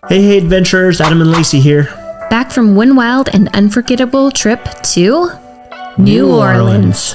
Hey adventurers, Adam and Lacey here. Back from one wild and unforgettable trip to New Orleans.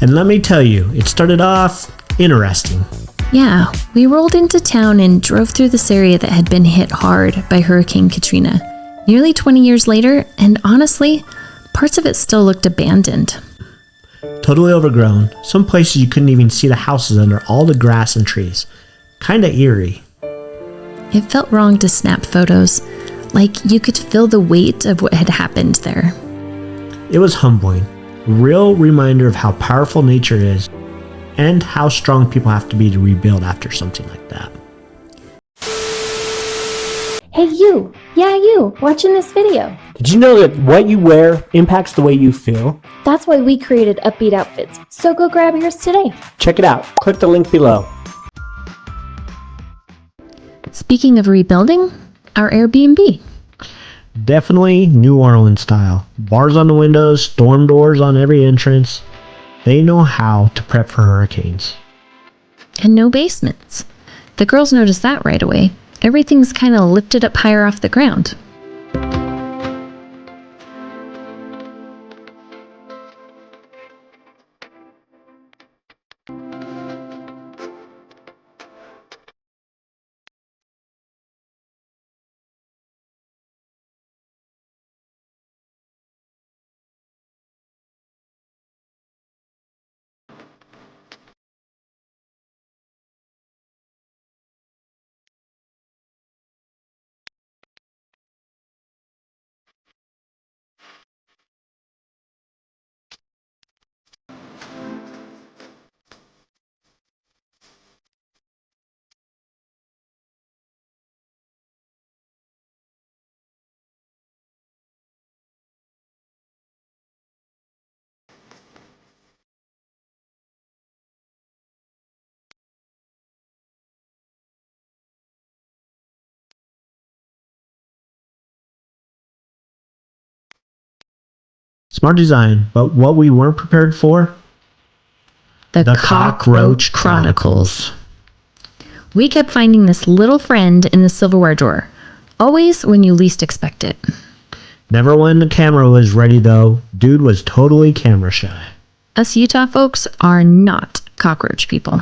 And let me tell you, it started off interesting. Yeah, we rolled into town and drove through this area that had been hit hard by Hurricane Katrina. Nearly 20 years later, and honestly, parts of it still looked abandoned. Totally overgrown. Some places you couldn't even see the houses under all the grass and trees. Kinda eerie. It felt wrong to snap photos, like you could feel the weight of what had happened there. It was humbling. A real reminder of how powerful nature is and how strong people have to be to rebuild after something like that. Hey you! Yeah, you! Watching this video. Did you know that what you wear impacts the way you feel? That's why we created Upbeat Outfits, so go grab yours today. Check it out. Click the link below. Speaking of rebuilding, our Airbnb. Definitely New Orleans style. Bars on the windows, storm doors on every entrance. They know how to prep for hurricanes. And no basements. The girls noticed that right away. Everything's kind of lifted up higher off the ground. Smart design, but what we weren't prepared for? The Cockroach Chronicles. We kept finding this little friend in the silverware drawer, always when you least expect it. Never when the camera was ready though. Dude was totally camera shy. Us Utah folks are not cockroach people.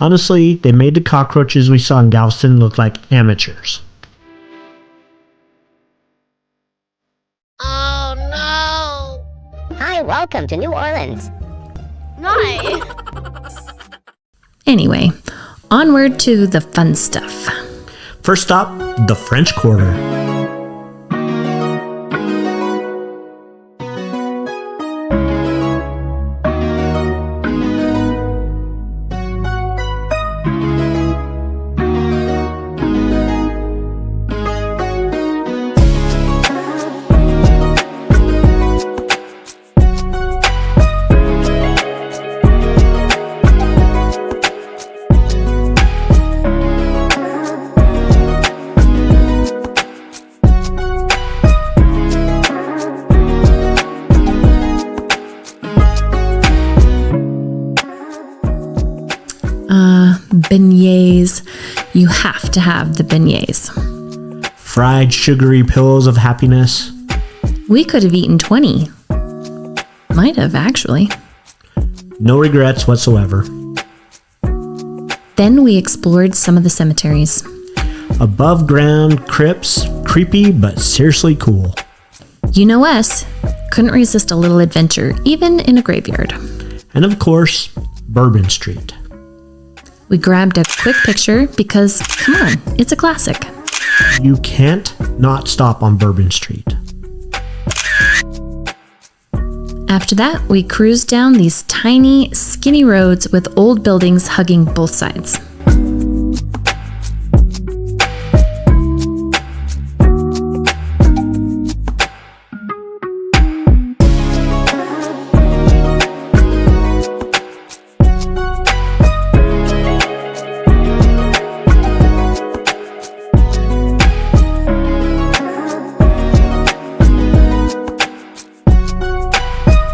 Honestly, they made the cockroaches we saw in Galveston look like amateurs. Oh no! Hi, welcome to New Orleans. Nice! Anyway, onward to the fun stuff. First stop, the French Quarter. Beignets. You have to have the beignets. Fried sugary pillows of happiness. We could have eaten 20. Might have, actually. No regrets whatsoever. Then we explored some of the cemeteries. Above ground crypts, creepy but seriously cool. You know us, couldn't resist a little adventure, even in a graveyard. And of course, Bourbon Street. We grabbed a quick picture because, come on, it's a classic. You can't not stop on Bourbon Street. After that, we cruised down these tiny, skinny roads with old buildings hugging both sides.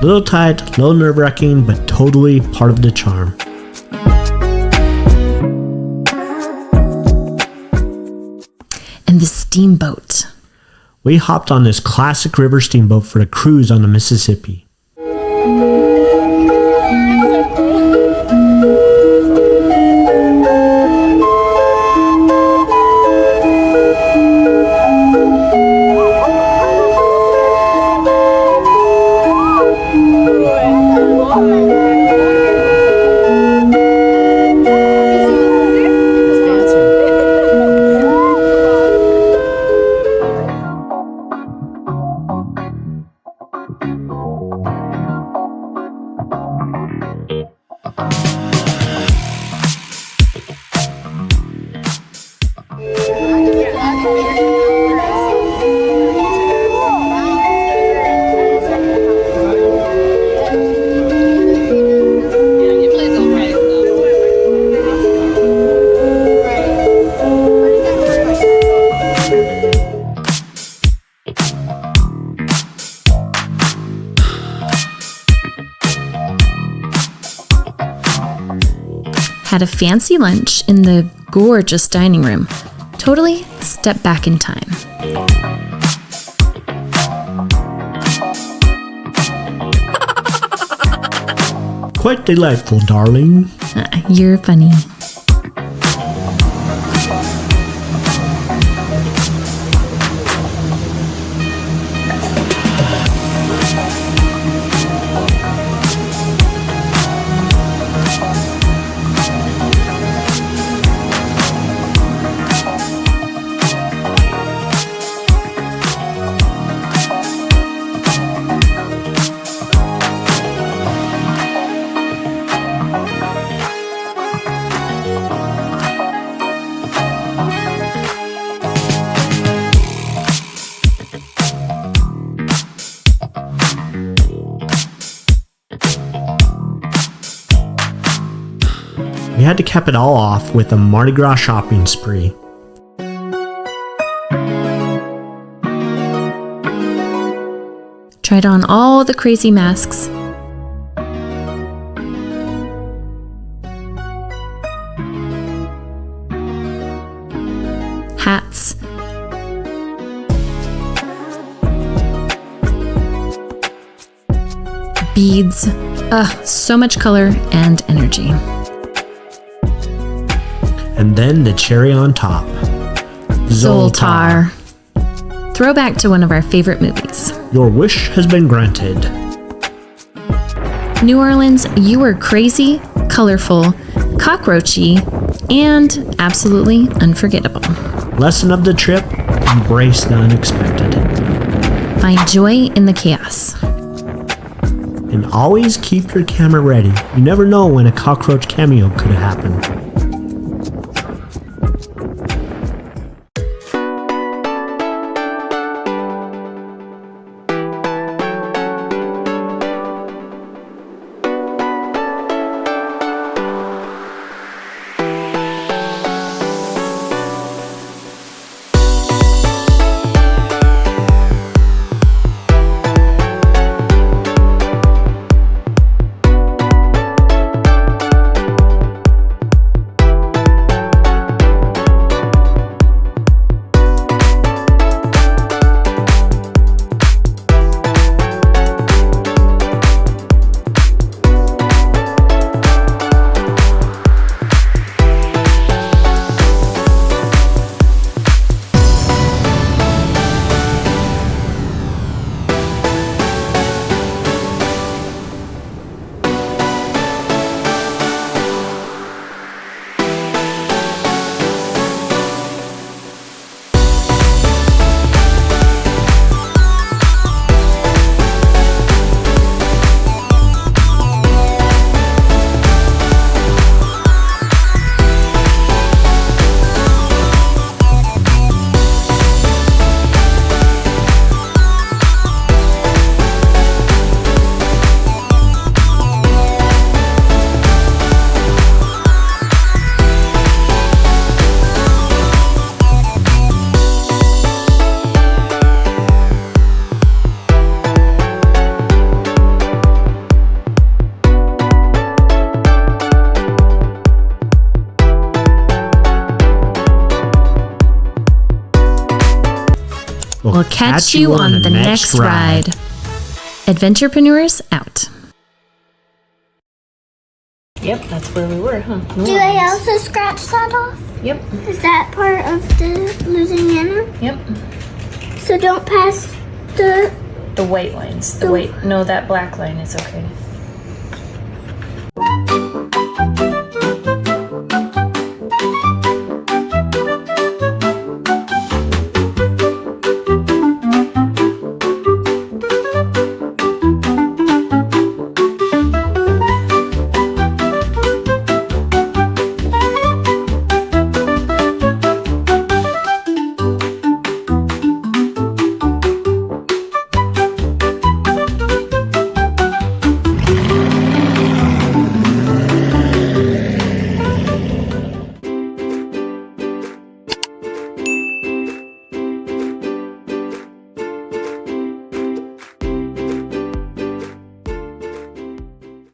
Little tight, a little nerve-wracking, but totally part of the charm. And the steamboat. We hopped on this classic river steamboat for a cruise on the Mississippi. Had a fancy lunch in the gorgeous dining room. Totally step back in time. Quite delightful, darling. You're funny. We had to cap it all off with a Mardi Gras shopping spree. Tried on all the crazy masks. Hats. Beads. So much color and energy. And then the cherry on top. Zoltar. Throwback to one of our favorite movies. Your wish has been granted. New Orleans, you were crazy, colorful, cockroachy, and absolutely unforgettable. Lesson of the trip, embrace the unexpected. Find joy in the chaos. And always keep your camera ready. You never know when a cockroach cameo could happen. catch you on the next ride. Adventurepreneurs out. Yep, that's where we were, huh? Do they also scratch that off? Yep, Is that part of the Louisiana? yep. So don't pass the... The white lines. The white. No, that black line is okay.